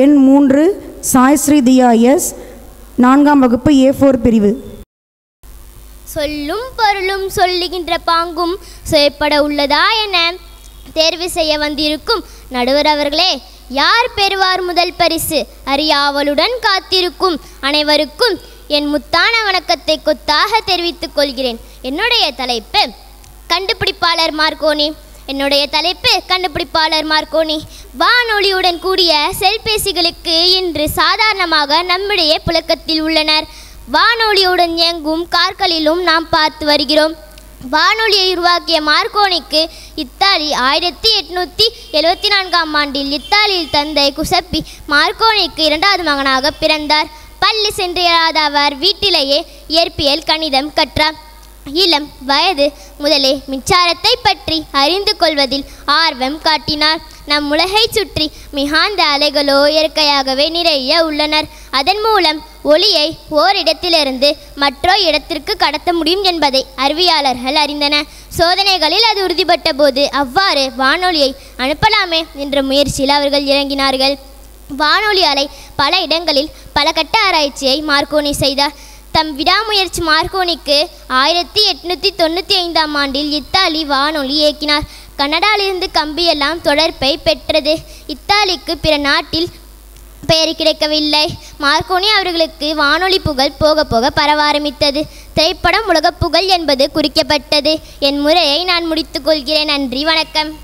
எண் 3 சாய்ஸ்ரீ தியா எஸ், 4ஆம் வகுப்பு A4 பிரிவு. சொல்லும் பொருளும் சொல்லுகின்ற பாங்கும் செய்யப்பட உள்ளதா என தேர்வு செய்ய வந்திருக்கும் நடுவர் அவர்களே, யார் பெறுவார் முதல் பரிசு அறியாவலுடன் காத்திருக்கும் அனைவருக்கும் என் முத்தான வணக்கத்தை கொத்தாக தெரிவித்துக் கொள்கிறேன். என்னுடைய தலைப்பு கண்டுபிடிப்பாளர் மார்க்கோனி. வானொலியுடன் கூடிய செல்பேசிகளுக்கு இன்று சாதாரணமாக நம்முடைய புழக்கத்தில் உள்ளனர். வானொலியுடன் இயங்கும் கார்களிலும் நாம் பார்த்து வருகிறோம். வானொலியை உருவாக்கிய மார்க்கோனிக்கு இத்தாலி 1874ஆம் ஆண்டில் இத்தாலியில் தந்தை குசப்பி மார்க்கோனிக்கு 2வது மகனாக பிறந்தார். பள்ளி சென்றிராத அவர் வீட்டிலேயே இயற்பியல் கணிதம் கற்றார். இளம் வயது முதலே மின்சாரத்தை பற்றி அறிந்து கொள்வதில் ஆர்வம் காட்டினார். நம் உலகை சுற்றி மிகாந்த அலைகளோ இயற்கையாகவே நிறைய உள்ளனர். அதன் மூலம் ஒளியை ஓரிடத்திலிருந்து மற்றொரு இடத்திற்கு கடத்த முடியும் என்பதை அறிவியலாளர்கள் அறிந்தனர். சோதனைகளில் அது உறுதிப்பட்ட போது அவ்வாறு வானொலியை அனுப்பலாமே என்ற முயற்சியில் அவர்கள் இறங்கினார்கள். வானொலி அலை பல இடங்களில் பல கட்ட ஆராய்ச்சியை மார்க்கோனி செய்தார். தம் விடாமுயற்சி மார்க்கோனிக்கு 1895ஆம் ஆண்டில் இத்தாலி வானொலி இயக்கினார். கனடாவிலிருந்து கம்பியெல்லாம் தொடர்பை பெற்றது. இத்தாலிக்கு பிற நாட்டில் பெயர் கிடைக்கவில்லை. மார்க்கோனி அவர்களுக்கு வானொலி புகழ் போக போக பரவ ஆரம்பித்தது. திரைப்படம் உலகப்புகழ் என்பது குறிக்கப்பட்டது. என் முறையை நான் முடித்துக்கொள்கிறேன். நன்றி, வணக்கம்.